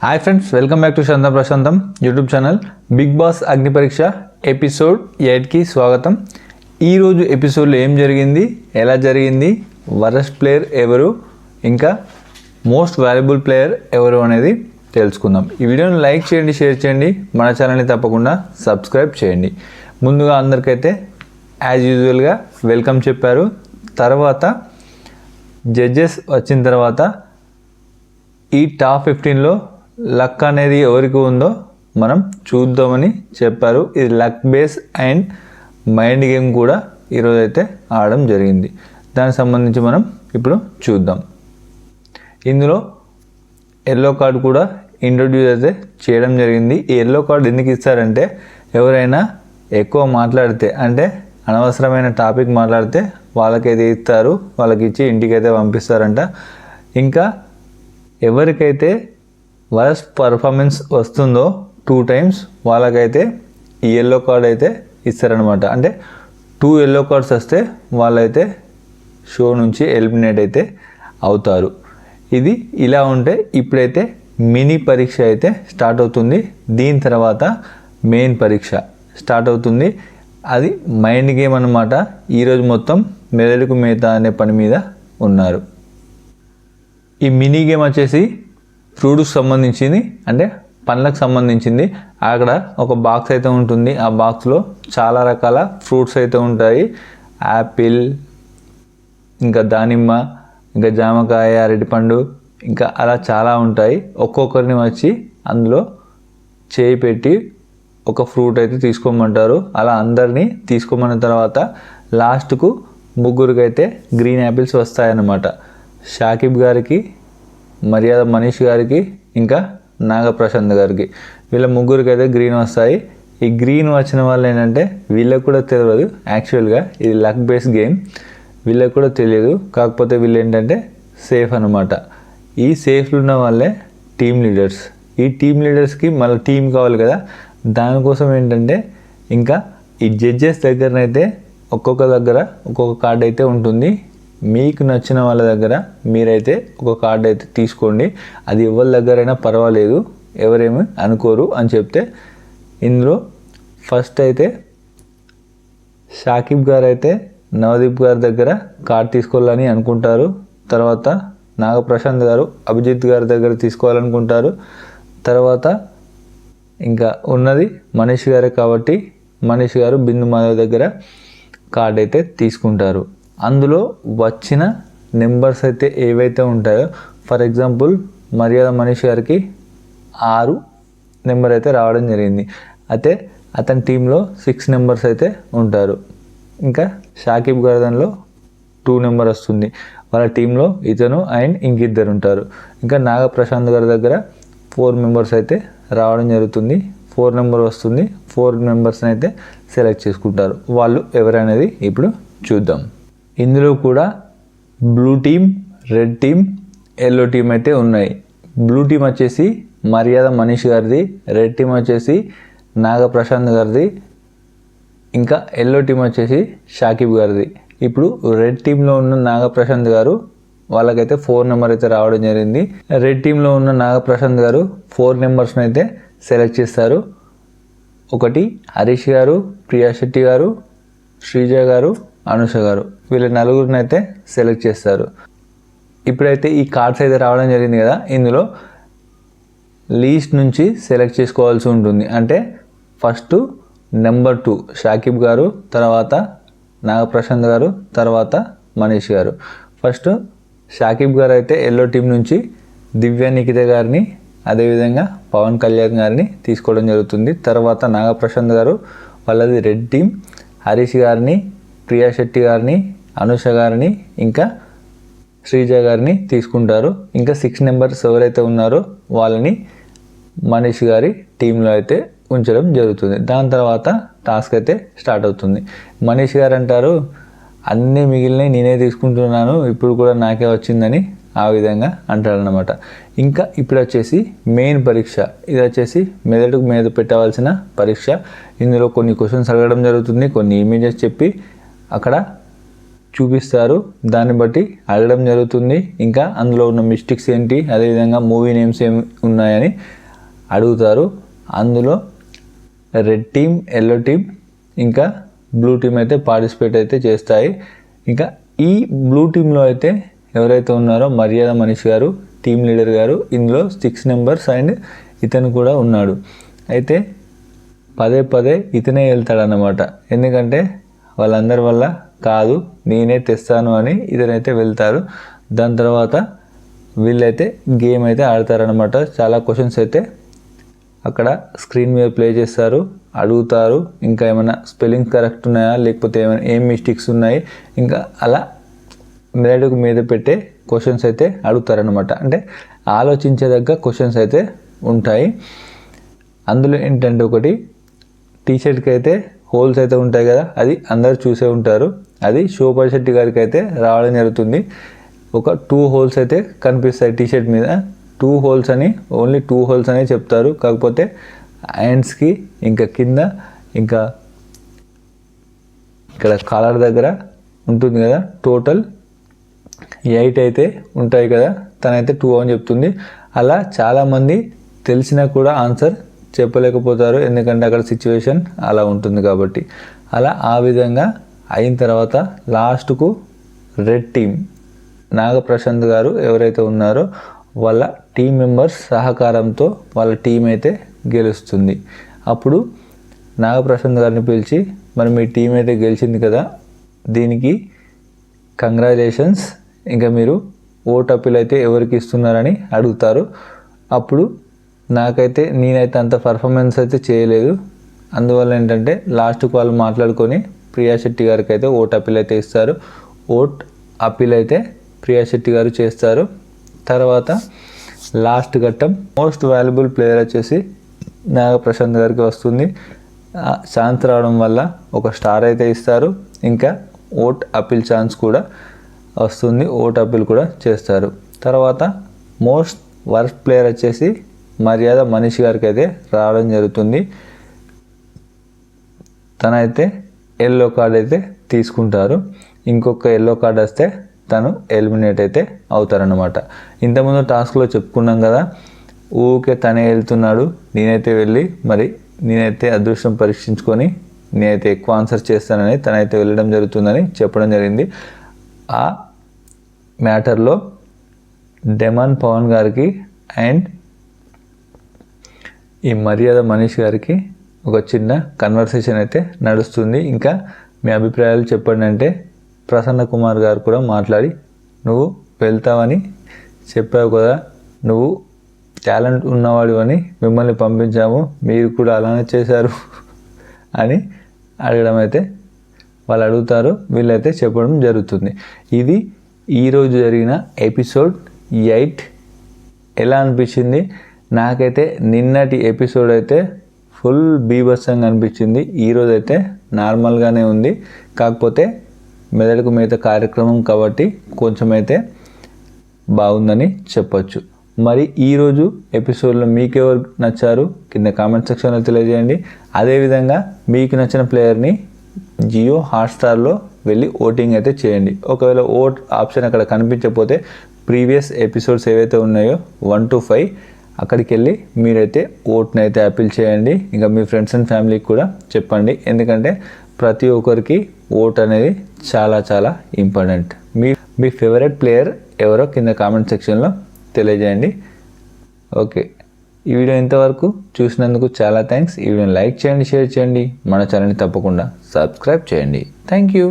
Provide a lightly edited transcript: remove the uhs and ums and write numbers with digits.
Hi friends, welcome back to శాంతం ప్రశాంతం YouTube channel. Big boss అగ్ని పరీక్ష ఎపిసోడ్ 8కి స్వాగతం. ఈరోజు ఎపిసోడ్లో ఏం జరిగింది, ఎలా జరిగింది, వరస్ట్ ప్లేయర్ ఎవరు, ఇంకా మోస్ట్ వాల్యుబుల్ ప్లేయర్ ఎవరు అనేది తెలుసుకుందాం. ఈ వీడియోని లైక్ చేయండి, షేర్ చేయండి, మన ఛానల్ని తప్పకుండా సబ్స్క్రైబ్ చేయండి. ముందుగా అందరికైతే యాజ్ యూజువల్గా వెల్కమ్ చెప్పారు. తర్వాత జడ్జెస్ వచ్చిన తర్వాత ఈ టాప్ 15లో లక్ అనేది ఎవరికి ఉందో మనం చూద్దామని చెప్పారు. ఇది luck base and mind game కూడా ఈరోజు అయితే ఆడడం జరిగింది. దానికి సంబంధించి మనం ఇప్పుడు చూద్దాం. ఇందులో ఎల్లో కార్డు కూడా ఇంట్రొడ్యూస్ అయితే చేయడం జరిగింది. ఈ ఎల్లో కార్డు ఎందుకు ఇస్తారంటే ఎవరైనా ఎక్కువ మాట్లాడితే, అంటే అనవసరమైన టాపిక్ మాట్లాడితే వాళ్ళకైతే ఇస్తారు, వాళ్ళకి ఇచ్చి ఇంటికైతే పంపిస్తారంట. ఇంకా ఎవరికైతే వర్స్ట్ పర్ఫార్మెన్స్ వస్తుందో 2 times వాళ్ళకైతే ఈ ఎల్లో కార్డ్ అయితే ఇస్తారనమాట. అంటే 2 ఎల్లో కార్డ్స్ వస్తే వాళ్ళైతే షో నుంచి ఎలిమినేట్ అయితే అవుతారు. ఇది ఇలా ఉంటే ఇప్పుడైతే మినీ పరీక్ష అయితే స్టార్ట్ అవుతుంది. దీని తర్వాత మెయిన్ పరీక్ష స్టార్ట్ అవుతుంది. అది మైండ్ గేమ్ అన్నమాట. ఈరోజు మొత్తం మెదడుకు మేత అనే పని మీద ఉన్నారు. ఈ మినీ గేమ్ వచ్చేసి ఫ్రూట్స్కి సంబంధించింది, అంటే పండ్లకు సంబంధించింది. అక్కడ ఒక బాక్స్ అయితే ఉంటుంది. ఆ బాక్స్లో చాలా రకాల ఫ్రూట్స్ అయితే ఉంటాయి. యాపిల్, ఇంకా దానిమ్మ, ఇంకా జామకాయ, అరటిపండు, ఇంకా అలా చాలా ఉంటాయి. ఒక్కొక్కరిని వచ్చి అందులో చేయి పెట్టి ఒక ఫ్రూట్ అయితే తీసుకోమంటారు. అలా అందరినీ తీసుకోమన్న తర్వాత లాస్ట్కు ముగ్గురికి అయితే గ్రీన్ యాపిల్స్ వస్తాయన్నమాట. షాకిబ్ గారికి, మర్యాద మనీష్ గారికి, ఇంకా నాగప్రశాంత్ గారికి, వీళ్ళ ముగ్గురికి అయితే గ్రీన్ వస్తాయి. ఈ గ్రీన్ వచ్చిన వాళ్ళు ఏంటంటే వీళ్ళకి కూడా తెలియదు. యాక్చువల్గా ఇది లక్ బేస్ గేమ్, వీళ్ళకి కూడా తెలియదు. కాకపోతే వీళ్ళు ఏంటంటే సేఫ్ అనమాట. ఈ సేఫ్లు ఉన్న వాళ్ళే టీమ్ లీడర్స్. ఈ టీమ్ లీడర్స్కి మళ్ళీ టీం కావాలి కదా, దానికోసం ఏంటంటే ఇంకా ఈ జడ్జెస్ దగ్గరనైతే ఒక్కొక్క దగ్గర ఒక్కొక్క కార్డు అయితే ఉంటుంది. మీకు నచ్చిన వాళ్ళ దగ్గర మీరైతే ఒక కార్డు అయితే తీసుకోండి. అది ఎవరి దగ్గరైనా పర్వాలేదు, ఎవరేమి అనుకోరు అని చెప్తే, ఇందులో ఫస్ట్ అయితే షాకిబ్ గారు అయితే నవదీప్ గారి దగ్గర కార్డు తీసుకోవాలని అనుకుంటారు. తర్వాత నాగప్రశాంత్ గారు అభిజిత్ గారి దగ్గర తీసుకోవాలనుకుంటారు. తర్వాత ఇంకా ఉన్నది మనీష్ గారే కాబట్టి మనీష్ గారు బిందు మాధవ్ దగ్గర కార్డు అయితే తీసుకుంటారు. అందులో వచ్చిన నెంబర్స్ అయితే ఏవైతే ఉంటాయో, ఫర్ ఎగ్జాంపుల్ మర్యాద మనీష్ గారికి 6 నెంబర్ అయితే రావడం జరిగింది. అయితే అతని టీంలో 6 నెంబర్స్ అయితే ఉంటారు. ఇంకా షాకిబ్ గారి దానిలో 2 నెంబర్ వస్తుంది. వాళ్ళ టీంలో ఇతను అండ్ ఇంకిద్దరు ఉంటారు. ఇంకా నాగప్రశాంత్ గారి దగ్గర 4 మెంబర్స్ అయితే రావడం జరుగుతుంది. 4 నెంబర్ వస్తుంది. 4 మెంబర్స్ని అయితే సెలెక్ట్ చేసుకుంటారు. వాళ్ళు ఎవరనేది ఇప్పుడు చూద్దాం. ఇందులో కూడా blue team, red team, yellow team అయితే ఉన్నాయి. బ్లూ టీమ్ వచ్చేసి మర్యాద మనీష్ గారిది, రెడ్ టీమ్ వచ్చేసి నాగప్రశాంత్ గారిది, ఇంకా ఎల్లో టీమ్ వచ్చేసి షాకిబ్ గారిది. ఇప్పుడు రెడ్ టీంలో ఉన్న నాగప్రశాంత్ గారు వాళ్ళకైతే 4 నెంబర్ అయితే రావడం జరిగింది. రెడ్ టీంలో ఉన్న నాగప్రశాంత్ గారు 4 నెంబర్స్ని అయితే సెలెక్ట్ చేస్తారు. ఒకటి హరీష్ గారు, ప్రియా శెట్టి గారు, శ్రీజ గారు, అనుష గారు, వీళ్ళ 4గురిని అయితే సెలెక్ట్ చేస్తారు. ఇప్పుడైతే ఈ కార్డ్స్ అయితే రావడం జరిగింది కదా, ఇందులో లీస్ట్ నుంచి సెలెక్ట్ చేసుకోవాల్సి ఉంటుంది. అంటే ఫస్ట్ నెంబర్ 2 షాకిబ్ గారు, తర్వాత నాగప్రశాంత్ గారు, తర్వాత మనీష్ గారు. ఫస్ట్ షాకిబ్ గారు అయితే ఎల్లో టీం నుంచి దివ్య నిఖిత గారిని, అదేవిధంగా పవన్ కళ్యాణ్ గారిని తీసుకోవడం జరుగుతుంది. తర్వాత నాగప్రశాంత్ గారు వాళ్ళది రెడ్ టీం, హరీష్ గారిని, ప్రియా శెట్టి గారిని, అనుష గారిని, ఇంకా శ్రీజ గారిని తీసుకుంటారు. ఇంకా 6 నెంబర్స్ ఎవరైతే ఉన్నారో వాళ్ళని మనీష్ గారి టీంలో అయితే ఉంచడం జరుగుతుంది. దాని తర్వాత టాస్క్ అయితే స్టార్ట్ అవుతుంది. మనీష్ గారు అంటారు, అన్నీ మిగిలినవి నేనే తీసుకుంటున్నాను, ఇప్పుడు కూడా నాకే వచ్చిందని ఆ విధంగా అంటారనమాట. ఇంకా ఇప్పుడు వచ్చేసి మెయిన్ పరీక్ష. ఇది వచ్చేసి మెదడుకు మీద పెట్టవలసిన పరీక్ష. ఇందులో కొన్ని క్వశ్చన్స్ అడగడం జరుగుతుంది, కొన్ని ఇమేజెస్ చెప్పి అక్కడ చూపిస్తారు, దాన్ని బట్టి అడగడం జరుగుతుంది. ఇంకా అందులో ఉన్న మిస్టేక్స్ ఏంటి, అదేవిధంగా మూవీ నేమ్స్ ఏమి ఉన్నాయని అడుగుతారు. అందులో రెడ్ టీమ్, ఎల్లో టీమ్, ఇంకా బ్లూ టీమ్ అయితే పార్టిసిపేట్ అయితే చేస్తాయి. ఇంకా ఈ బ్లూ టీంలో అయితే ఎవరైతే ఉన్నారో మర్యాద మనీష్ గారు, టీమ్ లీడర్ గారు, ఇందులో 6 మెంబర్స్ అండ్ ఇతను కూడా ఉన్నాడు. అయితే పదే ఇతనే వెళ్తాడన్నమాట. ఎందుకంటే వాళ్ళందరి వల్ల కాదు, నేనే తెస్తాను అని ఇతనైతే వెళ్తారు. దాని తర్వాత వీళ్ళైతే గేమ్ అయితే ఆడతారనమాట. చాలా క్వశ్చన్స్ అయితే అక్కడ స్క్రీన్ మీద ప్లే చేస్తారు, అడుగుతారు. ఇంకా ఏమైనా స్పెల్లింగ్ కరెక్ట్ ఉన్నాయా, లేకపోతే ఏం మిస్టేక్స్ ఉన్నాయి, ఇంకా అలా మెదడుకు మీద పెట్టే క్వశ్చన్స్ అయితే అడుగుతారనమాట. అంటే ఆలోచించేదగ్గ క్వశ్చన్స్ అయితే ఉంటాయి. అందులో ఏంటంటే ఒకటి టీషర్ట్కి అయితే హోల్స్ అయితే ఉంటాయి కదా, అది అందరు చూసే ఉంటారు. అది శోభా శెట్టి గారికి అయితే రావడం జరుగుతుంది. ఒక 2 హోల్స్ అయితే కనిపిస్తాయి టీషర్ట్ మీద. 2 హోల్స్ అని, ఓన్లీ 2 హోల్స్ అనే చెప్తారు. కాకపోతే హ్యాండ్స్కి, ఇంకా కింద, ఇంకా ఇక్కడ కాలర్ దగ్గర ఉంటుంది కదా, టోటల్ 8 అయితే ఉంటాయి కదా, తనైతే 2 అని చెప్తుంది. అలా చాలామంది తెలిసినా కూడా ఆన్సర్ చెప్పలేకపోతారు, ఎందుకంటే అక్కడ సిచ్యువేషన్ అలా ఉంటుంది కాబట్టి. అలా ఆ విధంగా అయిన తర్వాత లాస్ట్కు రెడ్ టీమ్ నాగప్రశాంత్ గారు ఎవరైతే ఉన్నారో వాళ్ళ టీం మెంబర్స్ సహకారంతో వాళ్ళ టీం అయితే గెలుస్తుంది. అప్పుడు నాగప్రశాంత్ గారిని పిలిచి, మరి మీ టీం అయితే గెలిచింది కదా, దీనికి కంగ్రాచులేషన్స్, ఇంకా మీరు ఓట్ అప్పీల్ అయితే ఎవరికి ఇస్తున్నారని అడుగుతారు. అప్పుడు నేనైతే అంత పర్ఫార్మెన్స్ అయితే చేయలేదు, అందువల్ల ఏంటంటే లాస్ట్కి వాళ్ళు మాట్లాడుకొని ప్రియా శెట్టి గారికి అయితే ఓట్ అప్పీల్ అయితే ఇస్తారు. ఓట్ అప్పీల్ అయితే ప్రియా శెట్టి గారు చేస్తారు. తర్వాత లాస్ట్ ఘట్టం మోస్ట్ వాల్యుబుల్ ప్లేయర్ వచ్చేసి నాగప్రశాంత్ గారికి వస్తుంది. ఛాన్స్ రావడం వల్ల ఒక స్టార్ అయితే ఇస్తారు. ఇంకా ఓట్ అప్పీల్ ఛాన్స్ కూడా వస్తుంది, ఓట్ అప్పీల్ కూడా చేస్తారు. తర్వాత మోస్ట్ వర్స్ట్ ప్లేయర్ వచ్చేసి మర్యాద మనీష్ గారికి అయితే రావడం జరుగుతుంది. తనైతే ఎల్లో కార్డ్ అయితే తీసుకుంటారు. ఇంకొక ఎల్లో కార్డ్ వస్తే తను ఎలిమినేట్ అయితే అవుతారన్నమాట. ఇంతకుముందు టాస్క్లో చెప్పుకున్నాం కదా, ఊకే తనే వెళ్తున్నాడు, నేనైతే అదృష్టం పరీక్షించుకొని నేనైతే ఎక్కువ ఆన్సర్ చేస్తానని తనైతే వెళ్ళడం జరుగుతుందని చెప్పడం జరిగింది. ఆ మ్యాటర్లో డెమాన్ పవన్ గారికి అండ్ ఈ మర్యాద మనీష్ గారికి ఒక చిన్న కన్వర్సేషన్ అయితే నడుస్తుంది. ఇంకా మీ అభిప్రాయాలు చెప్పండి అంటే ప్రసన్న కుమార్ గారు కూడా మాట్లాడి, నువ్వు వెళ్తావని చెప్పావు కదా, నువ్వు టాలెంట్ ఉన్నవాడు అని మిమ్మల్ని పంపించాము, మీరు కూడా అలానే చేశారు అని అడగడం అయితే వాళ్ళు అడుగుతారు, వీళ్ళైతే చెప్పడం జరుగుతుంది. ఇది ఈరోజు జరిగిన ఎపిసోడ్ 8. ఎలా అనిపించింది? నాకైతే నిన్నటి ఎపిసోడ్ అయితే ఫుల్ బీభత్సంగా అనిపించింది. ఈరోజు అయితే నార్మల్గానే ఉంది, కాకపోతే మెదడుకు మిగతా కార్యక్రమం కాబట్టి కొంచెం అయితే బాగుందని చెప్పొచ్చు. మరి ఈరోజు ఎపిసోడ్లో మీకెవరు నచ్చారు కింద కామెంట్ సెక్షన్లో తెలియజేయండి. అదేవిధంగా మీకు నచ్చిన ప్లేయర్ని జియో హాట్స్టార్లో వెళ్ళి ఓటింగ్ అయితే చేయండి. ఒకవేళ ఓట్ ఆప్షన్ అక్కడ కనిపించకపోతే ప్రీవియస్ ఎపిసోడ్స్ ఏవైతే ఉన్నాయో 1 to 5 అక్కడికి వెళ్ళి మీరైతే ఓట్ని అయితే అప్పీల్ చేయండి. ఇంకా మీ ఫ్రెండ్స్ అండ్ ఫ్యామిలీకి కూడా చెప్పండి, ఎందుకంటే ప్రతి ఒక్కరికి ఓట్ అనేది చాలా చాలా ఇంపార్టెంట్. మీ ఫేవరెట్ ప్లేయర్ ఎవరో కింద కామెంట్ సెక్షన్లో తెలియజేయండి. ఓకే, ఈ వీడియో ఇంతవరకు చూసినందుకు చాలా థ్యాంక్స్. ఈ వీడియోని లైక్ చేయండి, షేర్ చేయండి, మన ఛానల్ని తప్పకుండా సబ్స్క్రైబ్ చేయండి. Thank you.